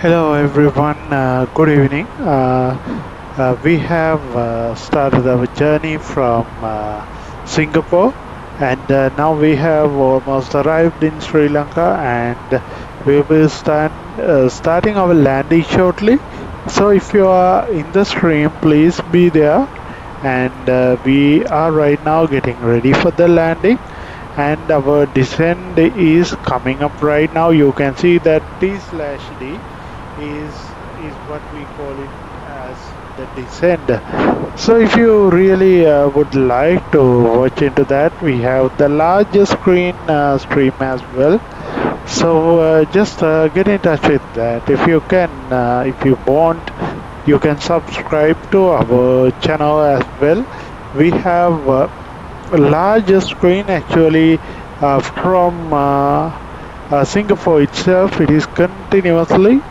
Hello everyone, good evening. We have started our journey from Singapore and now we have almost arrived in Sri Lanka and we will starting our landing shortly. So if you are in the stream, please be there and we are right now getting ready for the landing and our descent is coming up right now. You can see that T/D is is what we call it as the descent. So if you really would like to watch into that, we have the largest screen stream as well. So just get in touch with that. If you can, if you want, you can subscribe to our channel as well. We have a larger screen actually from Singapore itself. It is continuously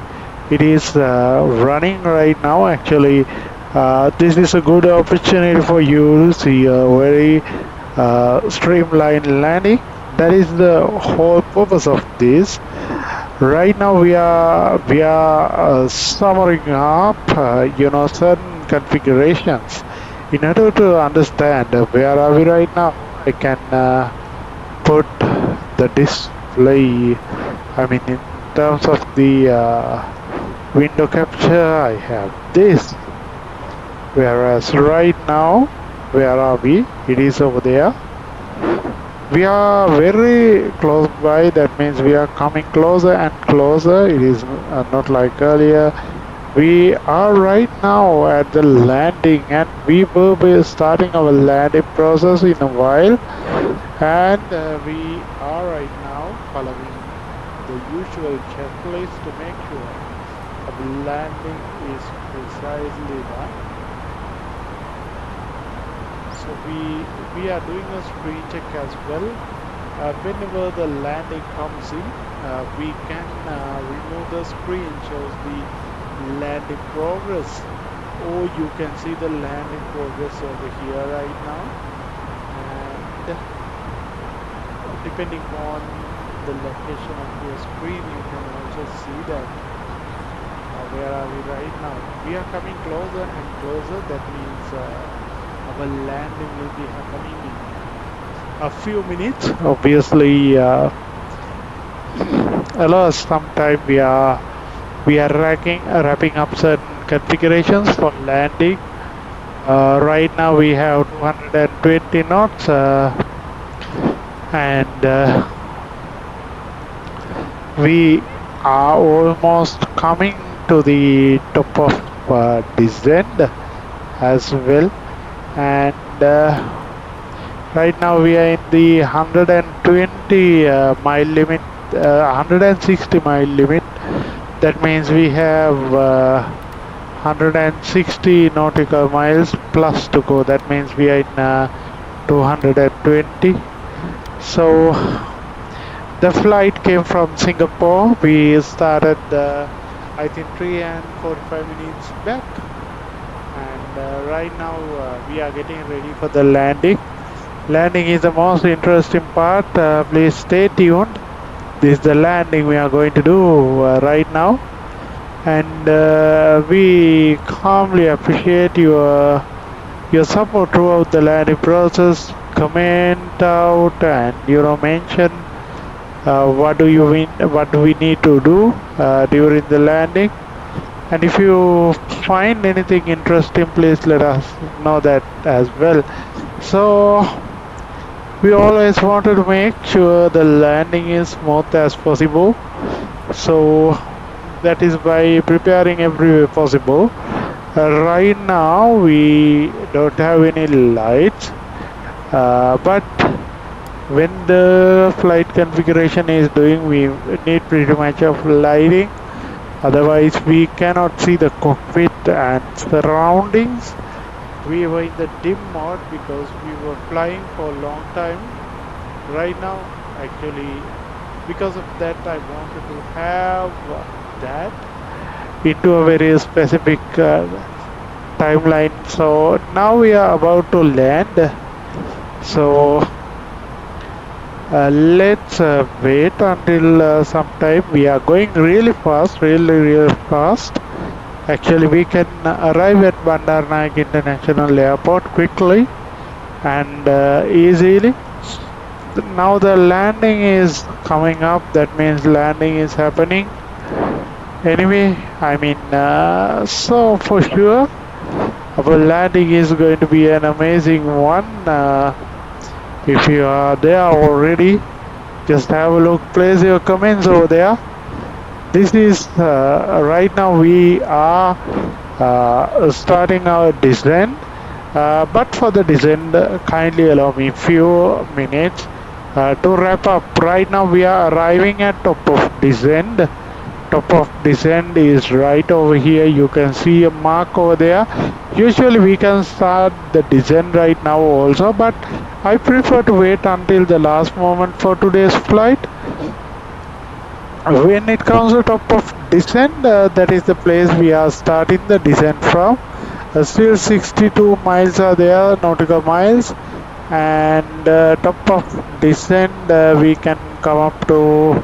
it is running right now. Actually, this is a good opportunity for you to see a very streamlined landing. That is the whole purpose of this. Right now we are summing up, certain configurations. In order to understand where are we right now, I can put the display. I mean, in terms of the window capture, I have this. Whereas right now, where are we? It is over there. We are very close by. That means we are coming closer and closer. It is not like earlier. We are right now at the landing, and we will be starting our landing process in a while. And we are right now following the usual checklist to make sure the landing is precisely done. So we are doing a screen check as well. Whenever the landing comes in, we can remove the screen, shows the landing progress, or you can see the landing progress over here right now. And depending on the location of your screen, you can also see that. Where are we right now? We are coming closer and closer. That means our landing will be happening in a few minutes. Obviously, sometime we are wrapping up certain configurations for landing. Right now we have 220 knots and we are almost coming to the top of descent as well, and right now we are in the 120 mile limit, 160 mile limit. That means we have 160 nautical miles plus to go. That means we are in 220. So the flight came from Singapore. We started I think 3 and 45 minutes back, and right now we are getting ready for the landing. Landing is the most interesting part. Please stay tuned. This is the landing we are going to do right now, and we calmly appreciate your support throughout the landing process. Comment out and mention what do we need to do during the landing, and if you find anything interesting, please let us know that as well. So we always wanted to make sure the landing is smooth as possible, so that is by preparing every way possible. Right now we don't have any lights, but when the flight configuration is doing, we need pretty much of lighting, otherwise we cannot see the cockpit and surroundings. We were in the dim mode because we were flying for a long time. Right now, actually, because of that, I wanted to have that into a very specific timeline. So now we are about to land. So Let's wait until some time. We are going really fast, really fast. Actually, we can arrive at Bandaranaike International Airport quickly and easily. Now the landing is coming up. That means landing is happening. Anyway, so for sure, our landing is going to be an amazing one. If you are there already, just have a look. Place your comments over there. This is right now we are starting our descent. But for the descent, kindly allow me few minutes to wrap up. Right now we are arriving at top of descent. Top of descent is right over here. You can see a mark over there. Usually we can start the descent right now also, but I prefer to wait until the last moment for today's flight. When it comes to top of descent, that is the place we are starting the descent from. Still 62 miles are there, nautical miles, and top of descent we can come up to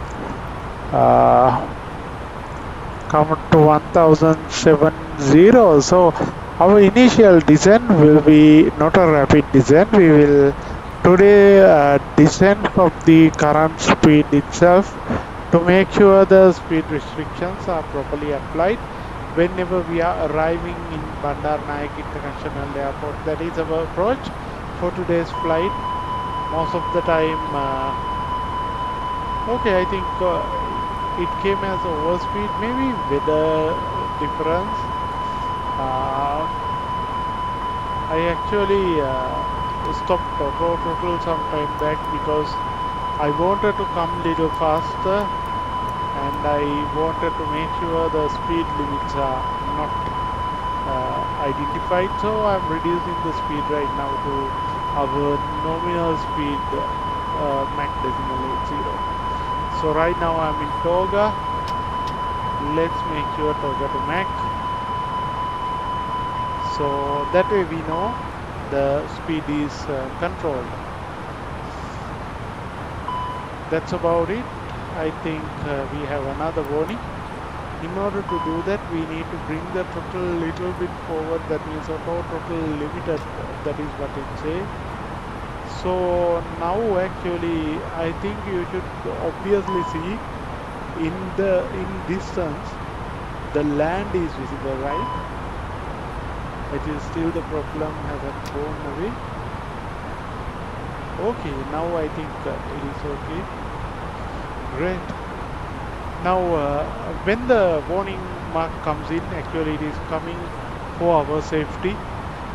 1070. So our initial descent will be not a rapid descent. We will today descend from the current speed itself to make sure the speed restrictions are properly applied whenever we are arriving in Bandaranaike International Airport. That is our approach for today's flight. Most of the time, okay, I think it came as overspeed, maybe weather difference. I actually stopped throttle some time back because I wanted to come little faster and I wanted to make sure the speed limits are not identified. So I'm reducing the speed right now to our nominal speed Mach decimal 80. So right now I'm in Toga. Let's make sure Toga to Mach. So that way we know the speed is controlled. That's about it. I think we have another warning. In order to do that, we need to bring the throttle a little bit forward. That means auto throttle limited. That is what it says. So now actually I think you should obviously see in distance the land is visible, right? It is still the problem hasn't gone away. Okay, now I think it is okay. Great. Now when the warning mark comes in, actually it is coming for our safety.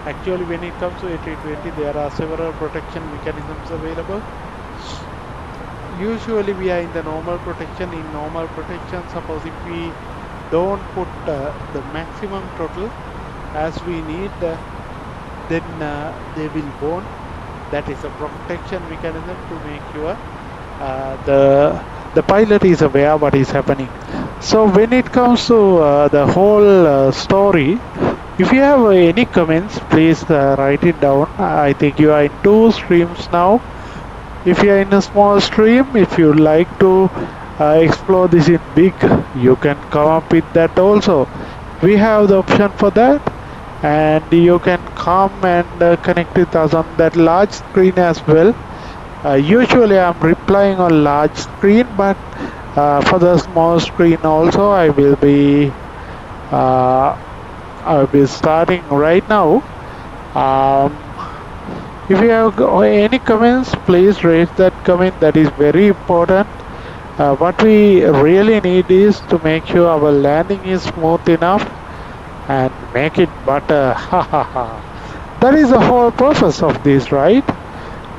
Actually when it comes to A320 there are several protection mechanisms available. Usually we are in the normal protection. In normal protection, suppose if we don't put the maximum throttle as we need, then they will burn. That is a protection mechanism to make sure the pilot is aware what is happening. So when it comes to the whole story, if you have any comments, please write it down. I think you are in two streams now. If you are in a small stream, if you like to explore this in big, you can come up with that also. We have the option for that, and you can come and connect with us on that large screen as well. Usually I'm replying on large screen, but for the small screen also I will be starting right now. If you have any comments, please raise that comment. That is very important. What we really need is to make sure our landing is smooth enough and make it butter. That is the whole purpose of this, right?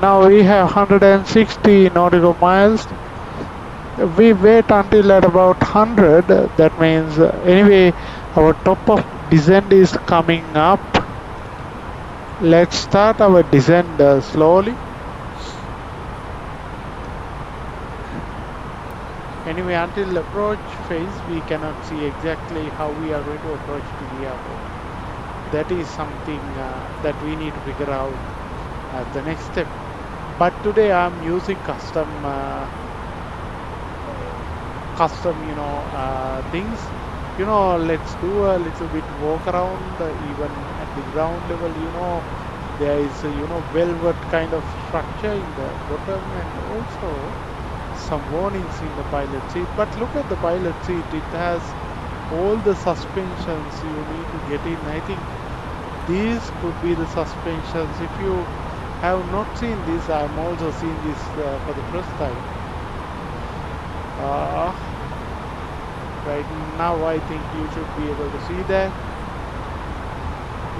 Now we have 160 nautical miles. We wait until at about 100. That means anyway our top of descent is coming up. Let's start our descent slowly. Anyway, until approach phase, we cannot see exactly how we are going to approach to the airport. That is something that we need to figure out as the next step. but today I'm using custom things. Let's do a little bit walk around, even at the ground level. There is a, velvet kind of structure in the bottom, and also some warnings in the pilot seat. But look at the pilot seat, it has all the suspensions you need to get in. I think these could be the suspensions. If you have not seen this, I'm also seeing this for the first time. Right now I think you should be able to see that.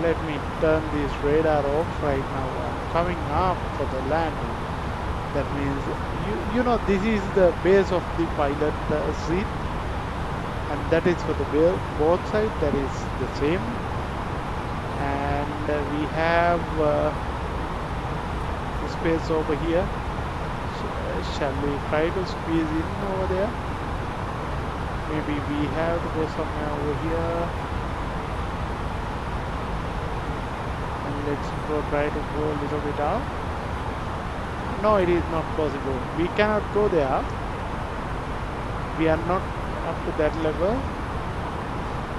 Let me turn this radar off. Right now I'm coming up for the landing. That means this is the base of the pilot seat, and that is for the both sides. That is the same, and we have space over here. Shall we try to squeeze in over there? Maybe we have to go somewhere over here, and let's try to go a little bit out. No, it is not possible. We cannot go there. We are not up to that level.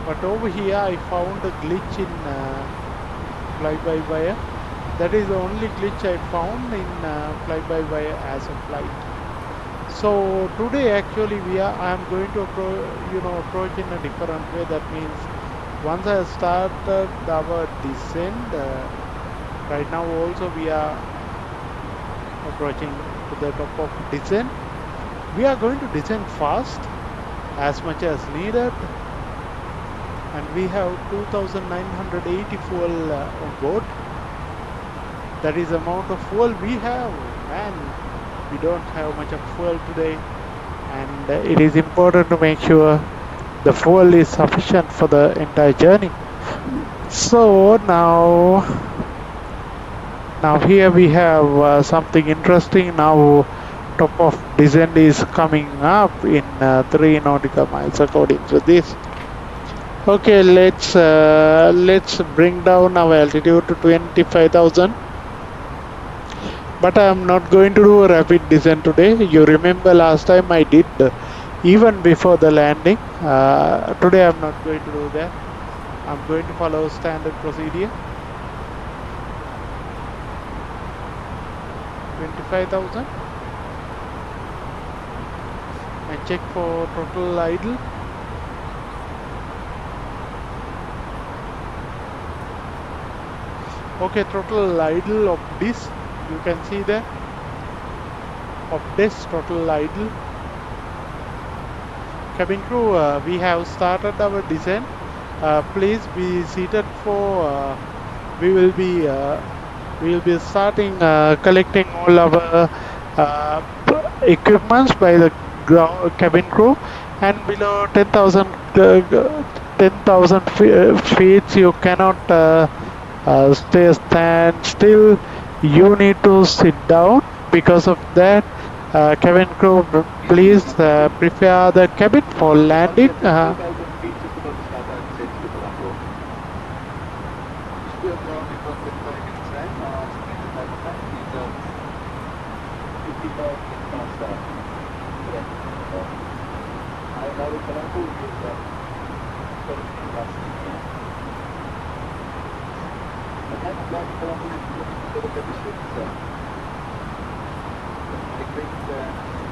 But over here I found a glitch in fly-by-wire. That is the only glitch I found in fly-by-wire as a flight. So today actually I am going to approach in a different way. That means once I started our descent, right now also we are approaching to the top of descent. We are going to descend fast as much as needed, and we have 2,980 fuel on board. That is the amount of fuel we have, and we don't have much of fuel today, and it is important to make sure the fuel is sufficient for the entire journey. So now here we have something interesting. Now top of descent is coming up in 3 nautical miles according to this. Okay, let's bring down our altitude to 25,000. But I am not going to do a rapid descent today. You remember last time I did even before the landing. Today I am not going to do that. I am going to follow standard procedure. 25,000, and check for throttle idle. Okay, throttle idle of this, you can see there, of this throttle idle. Cabin crew, we have started our descent. Please be seated for we will be starting collecting all our equipments by the cabin crew, and below 10,000 feet you cannot stand still. You need to sit down. Because of that, cabin crew, please prepare the cabin for landing.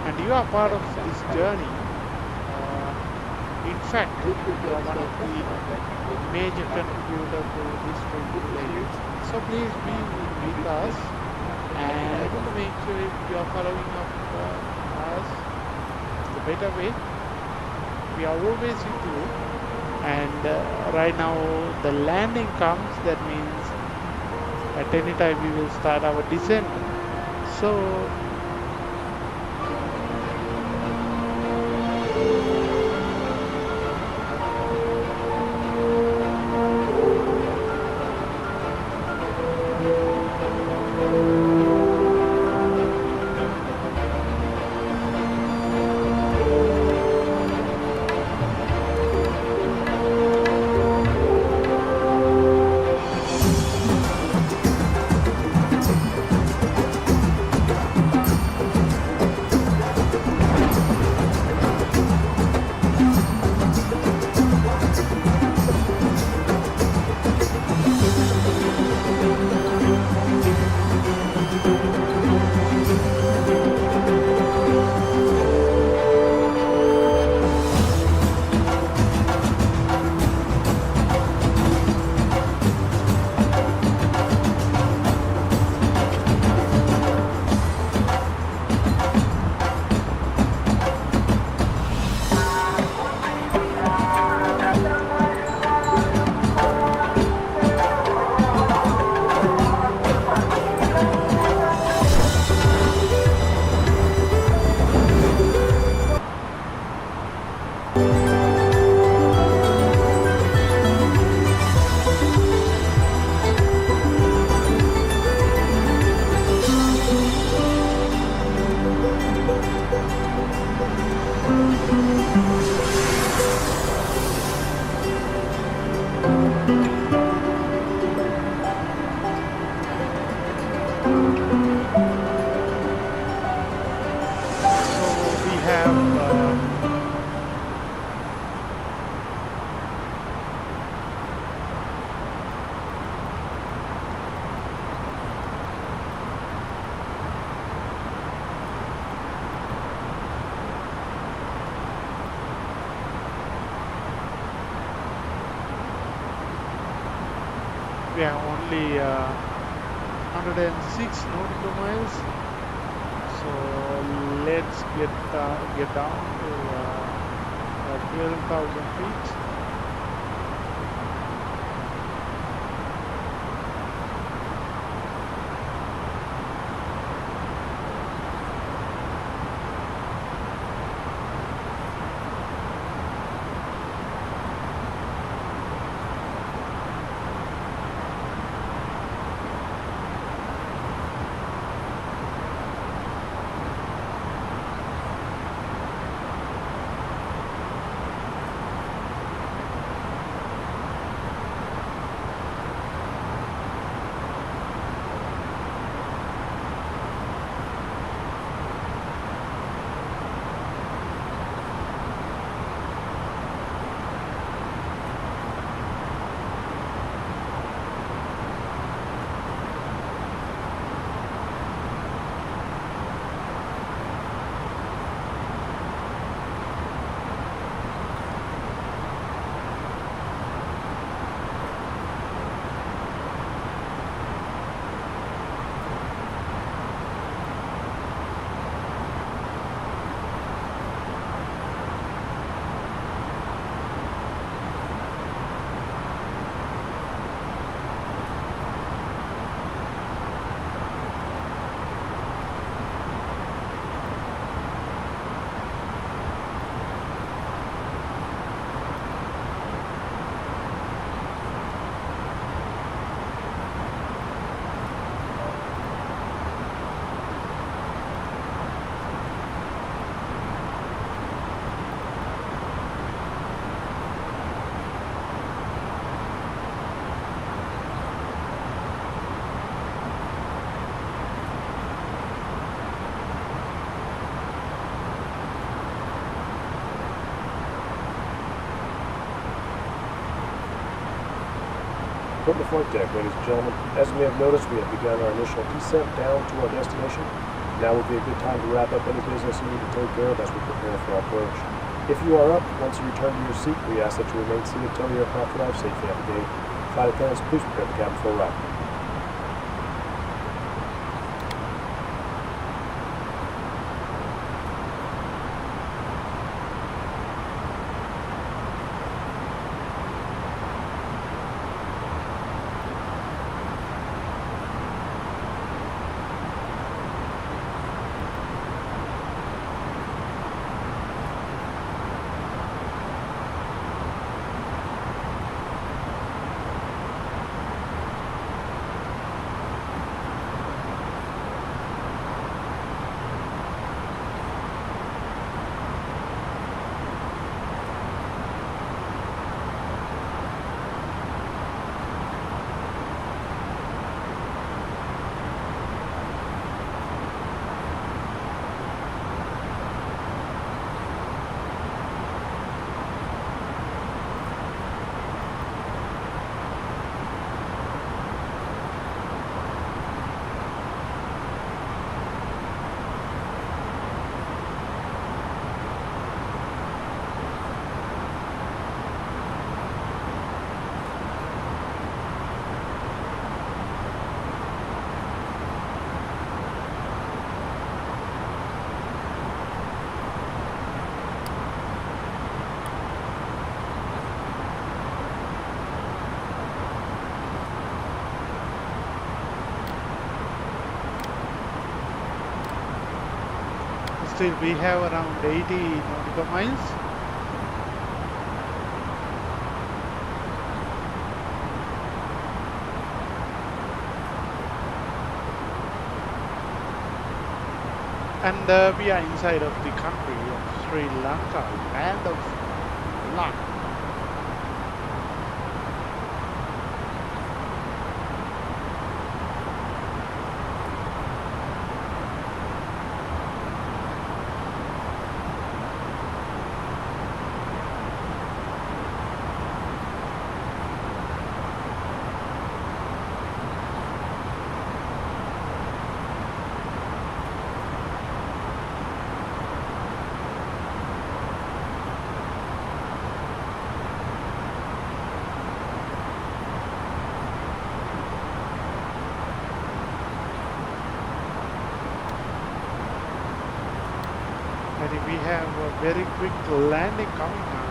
And you are part of this journey. In fact, you are one of the major contributors to this trip. So please be with us, and make sure if you are following up us the better way. We are always with you, and right now the landing comes. That means at any time we will start our descent. So we have only 106 nautical miles. So let's get down to 12,000 feet. From the flight deck, ladies and gentlemen, as we have noticed, we have begun our initial descent down to our destination. Now would be a good time to wrap up any business you need to take care of as we prepare for our approach. If you are up, once you return to your seat, we ask that you remain seated until the aircraft arrives safely at the gate. Flight attendants, please prepare the cabin for arrival. Still, we have around 80 nautical miles. And we are inside of the country of Sri Lanka, land of luck. we have a very quick landing coming now.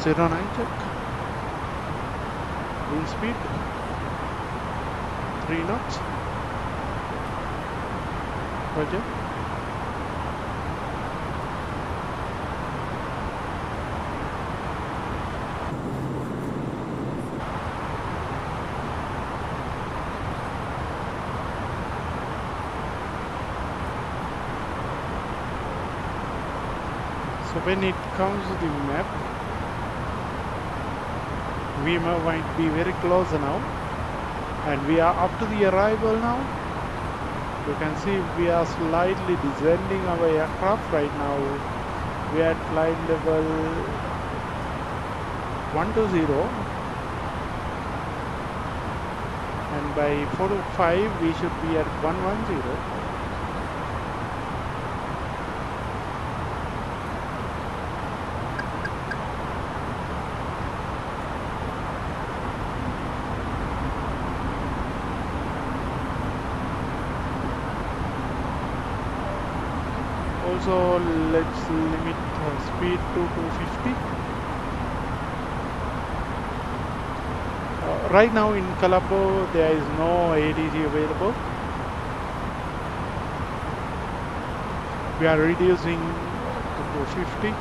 Zero 09 check. Wind speed 3 knots. Roger. So when it comes to the map, we might be very close now, and we are up to the arrival now. You can see we are slightly descending our aircraft right now. We are at flight level 120, and by 4 to 5 we should be at 110. Also, let's limit speed to 250. Right now in Colombo there is no ADG available. We are reducing to 250.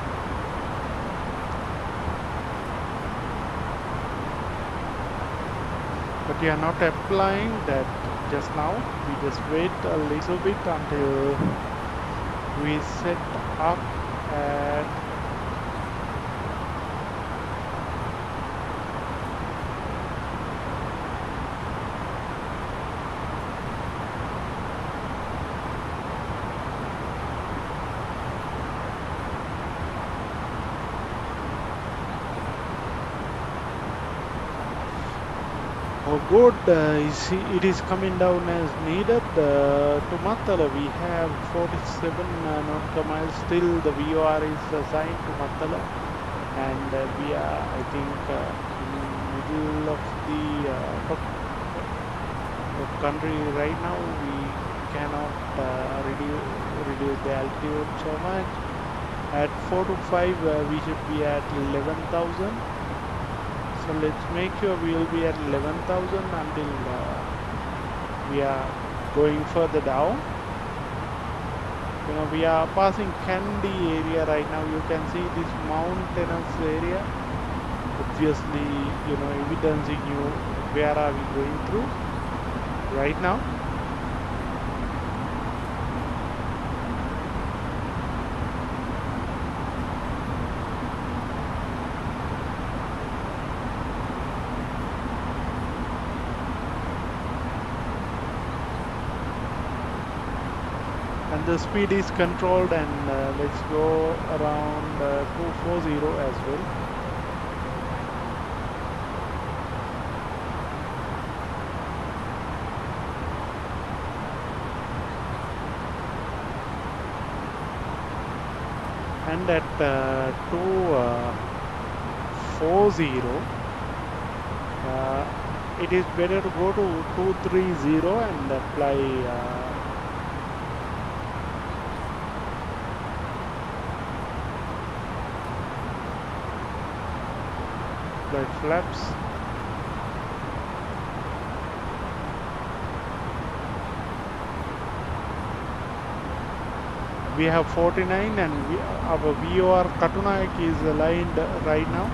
But we are not applying that just now. We just wait a little bit until we set up at good. It is coming down as needed. To Matala we have 47 nautical miles. Still the VOR is assigned to Matala, and we are, I think, in middle of the country right now. We cannot reduce the altitude so much. At 4 to 5 we should be at 11,000. So let's make sure we will be at 11,000 until we are going further down. You know, we are passing Kandy area right now. You can see this mountainous area. Obviously, you know, evidencing you where are we going through right now. And the speed is controlled, and let's go around 240 as well. And at 240 it is better to go to 230 and apply flaps. We have 49, and our VOR Katunaik is aligned right now.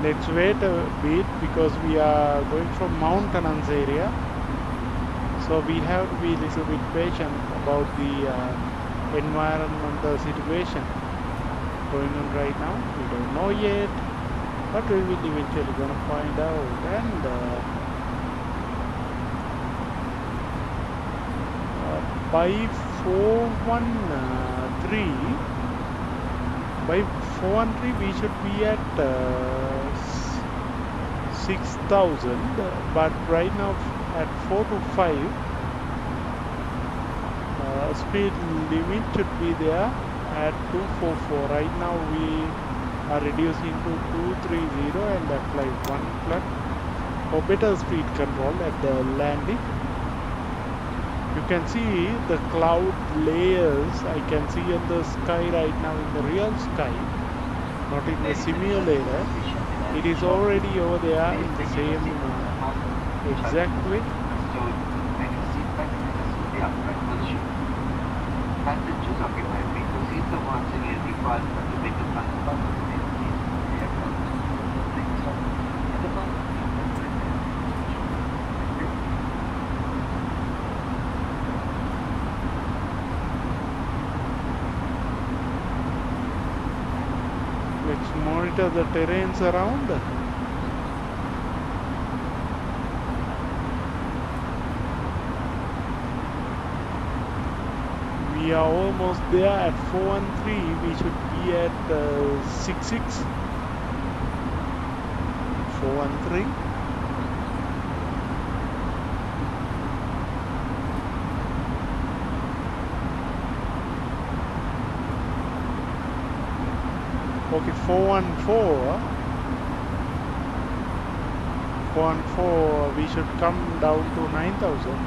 Let's wait a bit because we are going from mountainous area, so we have to be a little bit patient about the environmental situation going on right now. You don't know yet, but we will eventually gonna find out. And by 413, we should be at 6,000, but right now at 425, speed limit should be there at 244. Right now we are reducing to 230 and apply 1 plug for better speed control at the landing. You can see the cloud layers I can see in the sky right now, in the real sky, not in the simulator. It is already over there in the same exact way. Passengers occupying window seats are once again required from the window platform to maintain the aircraft things and the Let's monitor the terrains around. We are almost there at 413. We should be at 66. 413. Okay, 414. 414. We should come down to 9,000.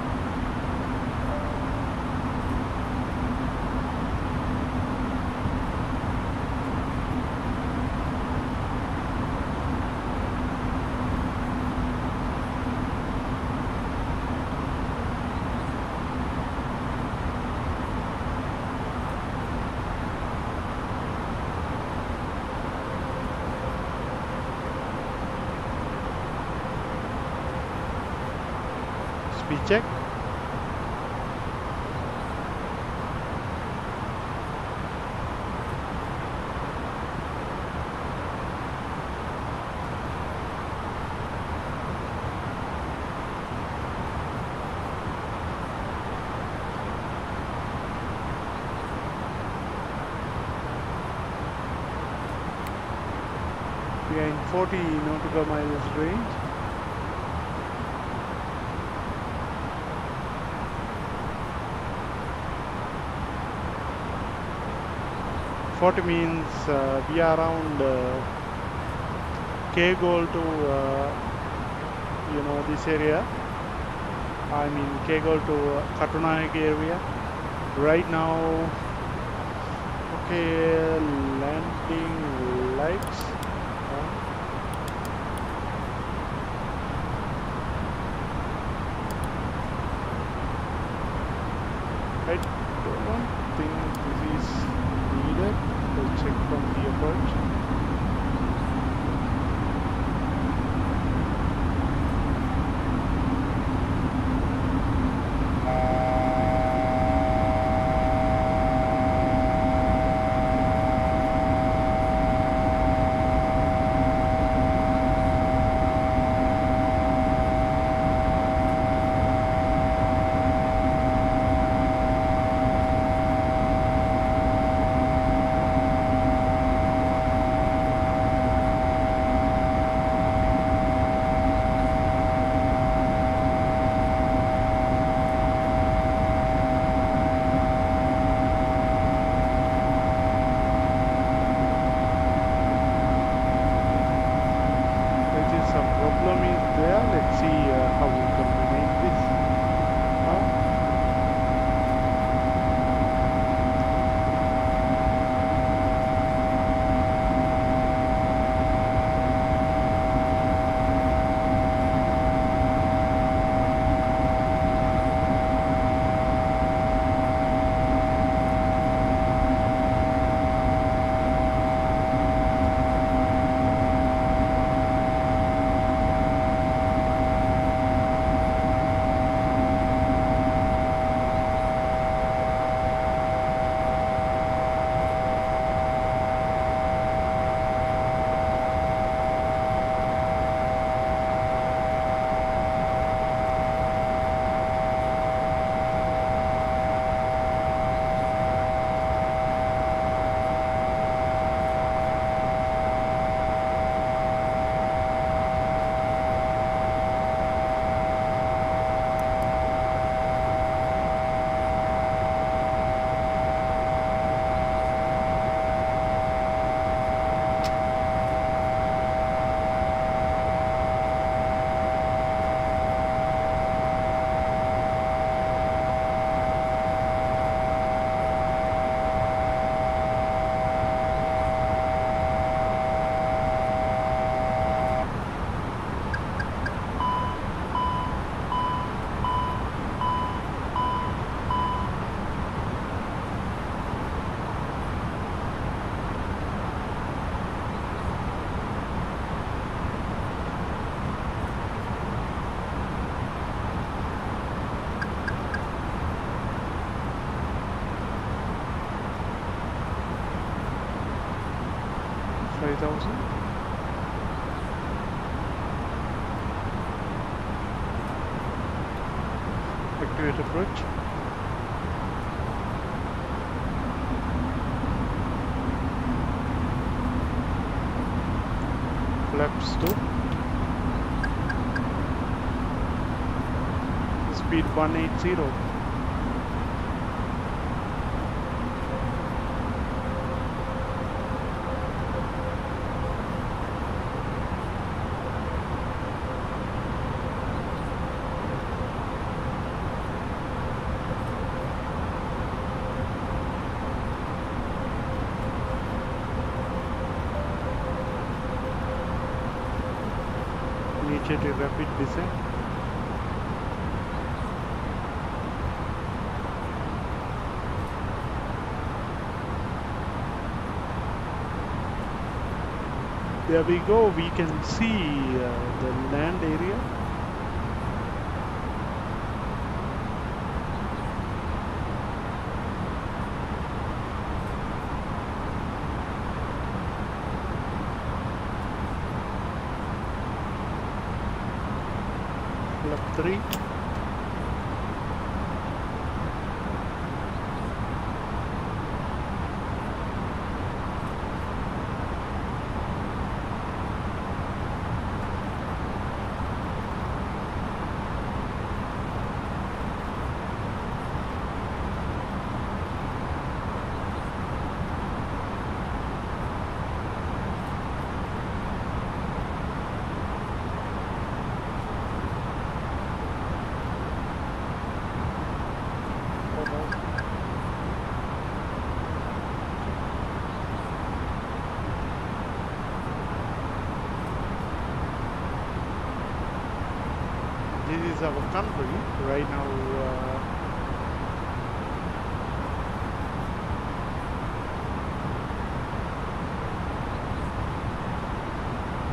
Speed check. We are in 40 nautical miles range. Forty means we are around K goal to this area. I mean K goal to Katunaik area. Right now, okay, landing lights. I don't think this is needed. We'll check from the approach. 5000. Activate approach. Flaps 2. Speed 180. Initiate a rapid descent. There we go, we can see the land area. Flap 3. This is our country right now.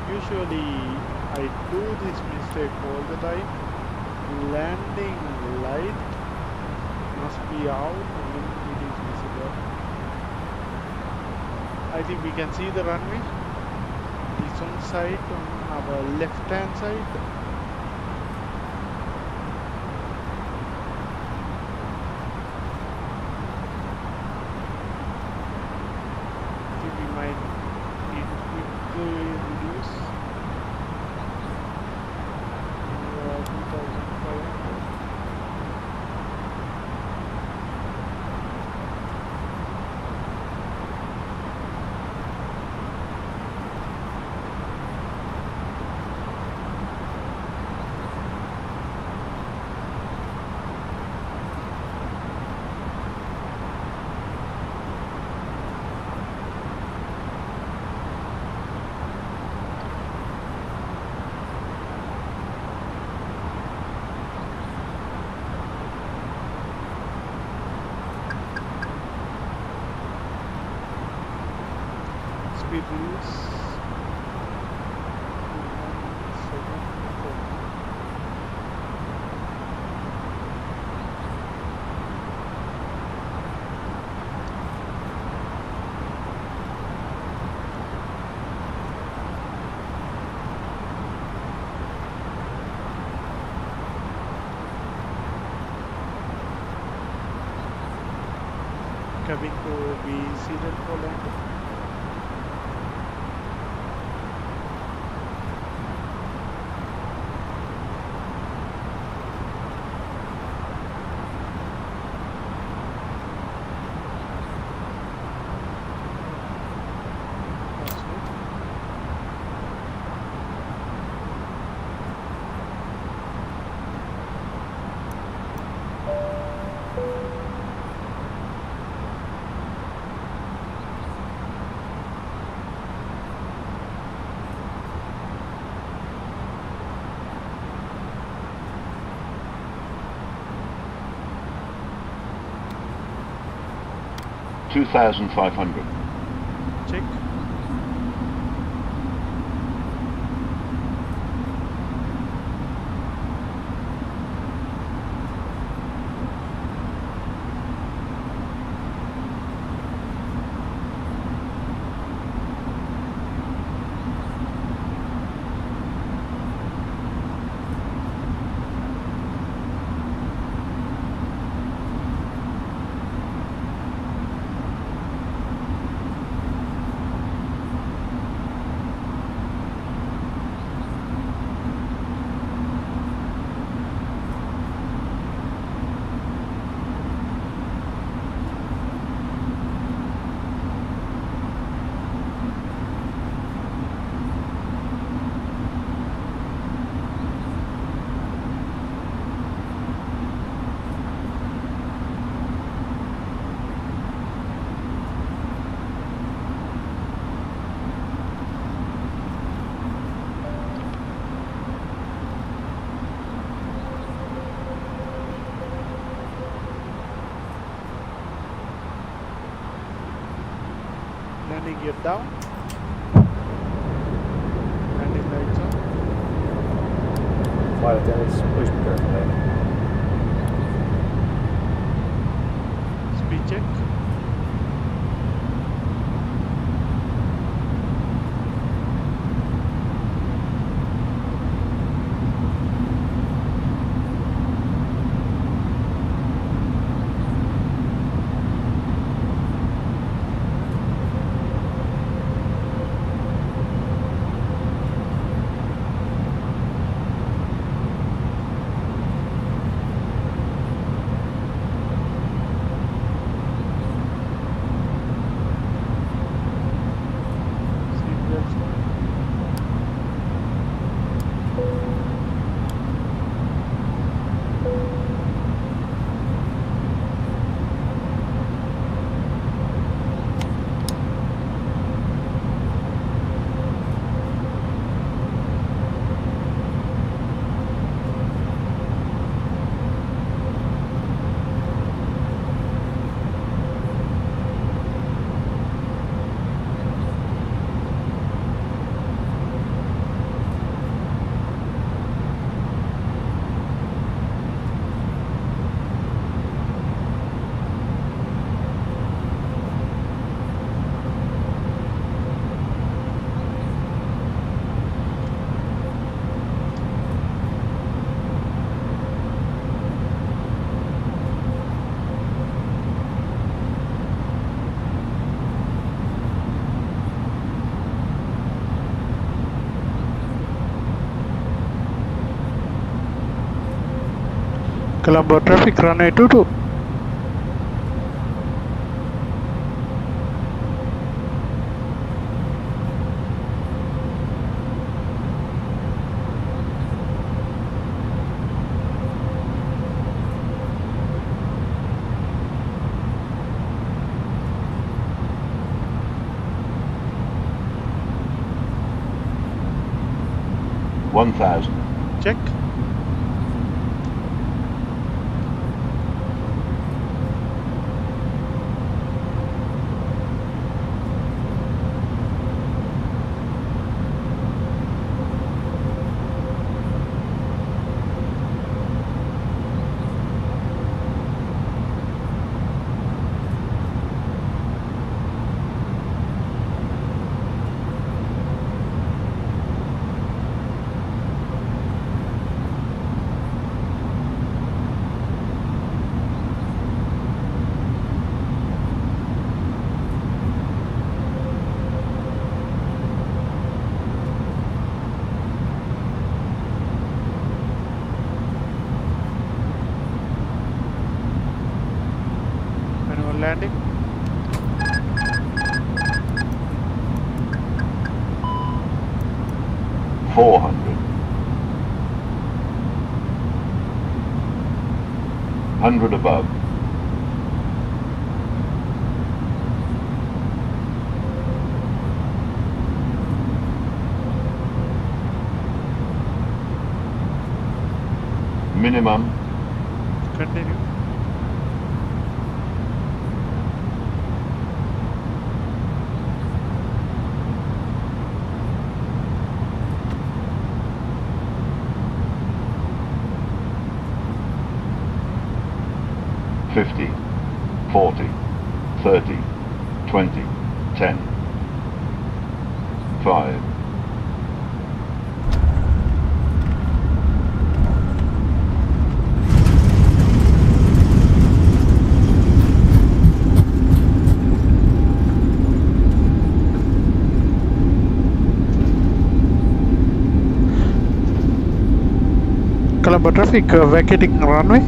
Usually I do this mistake all the time. Landing light must be out when it is visible. I think we can see the runway. This one side on our left hand side. Speed loose. Cabin to be seated for landing. $2,500. Check. landing gear down. Landing lights on. Flight attendants, please prepare for landing. Speed check. Seatbelts on. Colombo traffic runway 22. Check. Manual landing. Hundred above. Minimum. Continue. Fifty, 40, 30, 20, 10, 5. Colombo traffic vacating runway.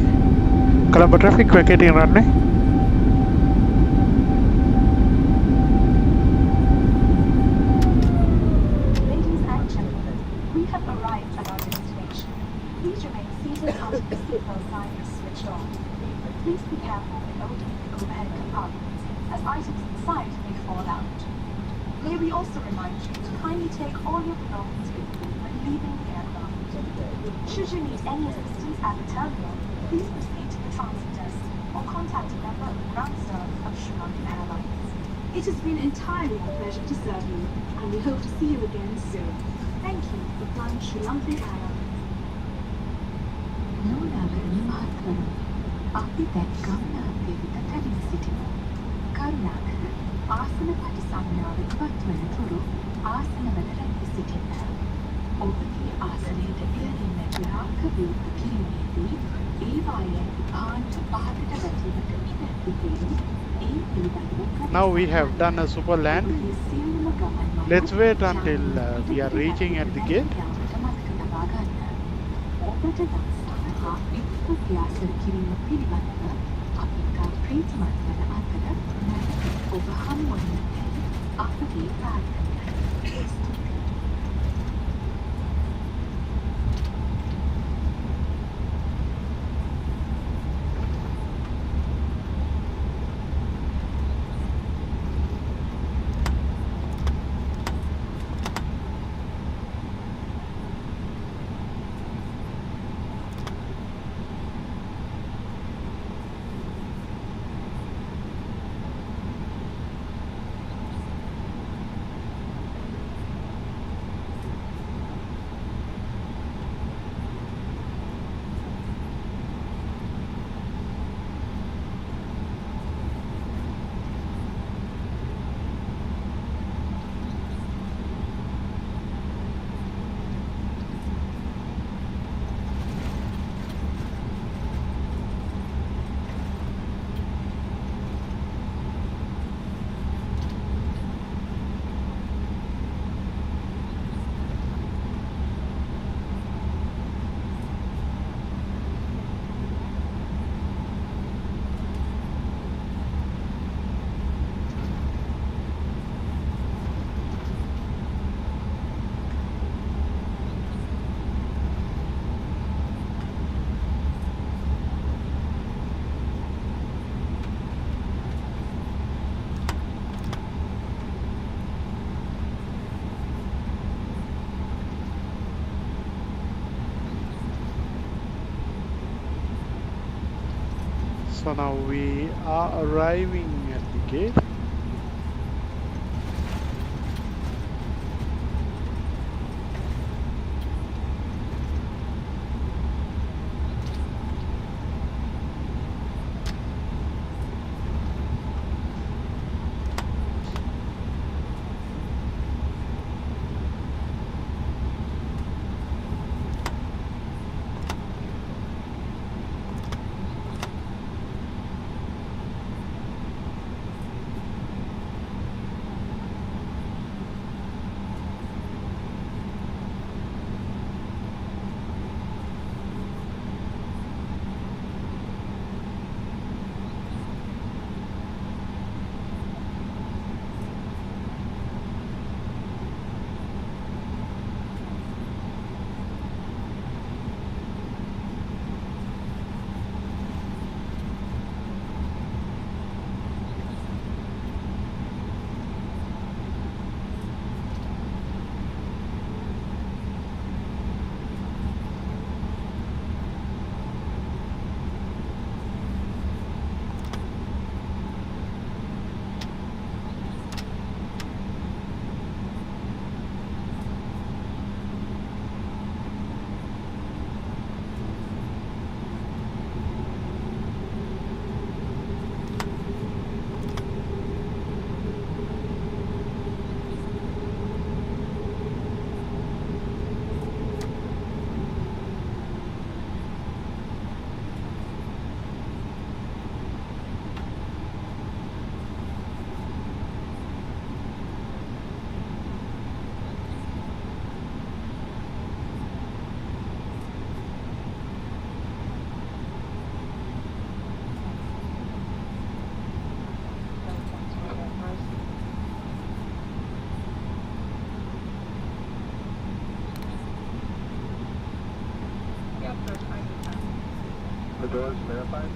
Colombo traffic vacating runway. Ladies and gentlemen, we have arrived at our destination. Please remain seated until the seatbelt sign is switched on. Please be careful in opening the overhead compartments, as items inside may fall out. May we also remind you to kindly take all your belongings with you when leaving the aircraft. Should you need any assistance at the terminal, please proceed to the transit desk or contact a member of the ground staff of SriLankan Airlines. It has been entirely our pleasure to serve you, and we hope to see you again soon. Thank you for flying SriLankan Airlines. නෝනාවරණි මහත්වරුනි අපි දැන් ගමනාන්තය වෙත පැමිණ සිටිමු. කරුණාකර ආසන පරිසංඥාව ඉවත් වන තුරු ආසනවල රැඳී සිටින්න. ඔබගේ ආසනයට එළෙන්නට රාක විවෘත කිරීමේදී ඒවායේ භාණ්ඩ පහතට වැටීමට ඉඩ තිබෙනු ඒ පිළිබඳව Now we have done a super land. ඔබගේ සියලුම ගමන් මඟ Let's wait until we are reaching at the gate. යාමට මතක තබා ගන්න. ඔබට දක්ෂතාව හා විද්‍යුත් යාසන කිරීම පිළිබඳව අපි ඉතා ප්‍රීතිමත් වන අතර නැවත ඔබ හමු වන්නට අපගේ ප්‍රාර්ථනාවයි. So now we are arriving at the gate. The doors verified?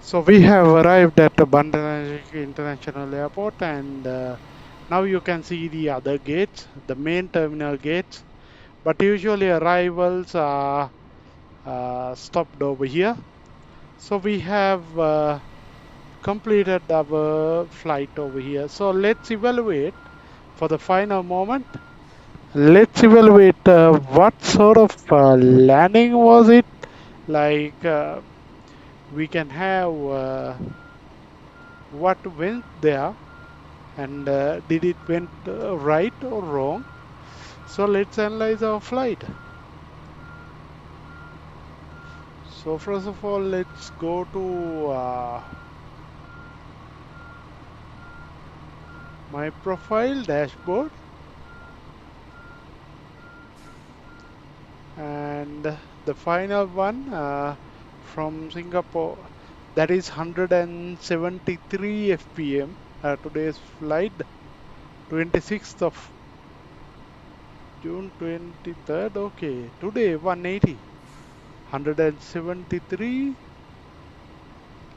So we have arrived at the Bandar International Airport, and now you can see the other gates, the main terminal gates. But usually arrivals are stopped over here. So we have completed our flight over here. So let's evaluate for the final moment. Let's evaluate what sort of landing was it. Like we can have what went there, and did it went right or wrong. So let's analyze our flight. So first of all, let's go to my profile dashboard, and the final one from Singapore, that is 173 fpm. Today's flight 26th of June 23rd. Okay, today 180 173.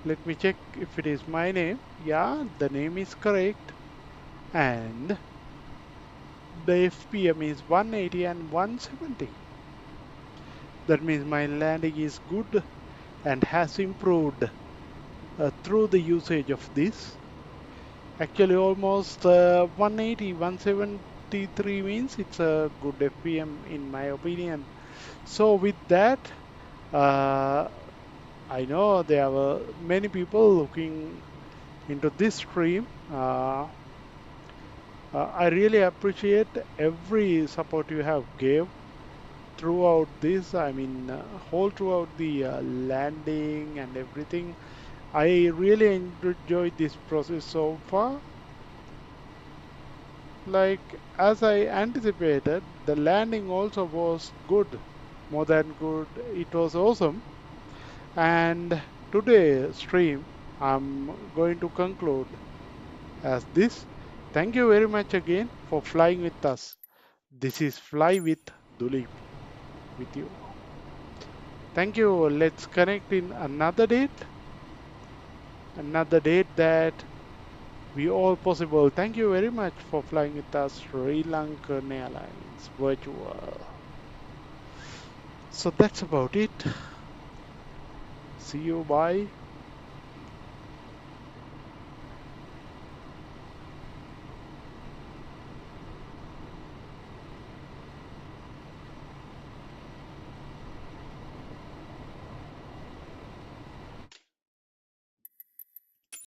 Let me check if it is my name. Yeah, the name is correct, and the fpm is 180 and 170. That means my landing is good and has improved through the usage of this. Actually, almost 180, 173 means it's a good FPM in my opinion. So with that, uh, I know there were many people looking into this stream. I really appreciate every support you have gave throughout this. I mean, whole throughout the landing and everything. I really enjoyed this process so far. Like as I anticipated, the landing also was good, more than good. It was awesome. And today's stream, I'm going to conclude as this. Thank you very much again for flying with us. This is Fly with Dulip with you. Thank you. Let's connect in another date that we all possible. Thank you very much for flying with us, Sri Lankan Airlines Virtual. So that's about it. See you. Bye.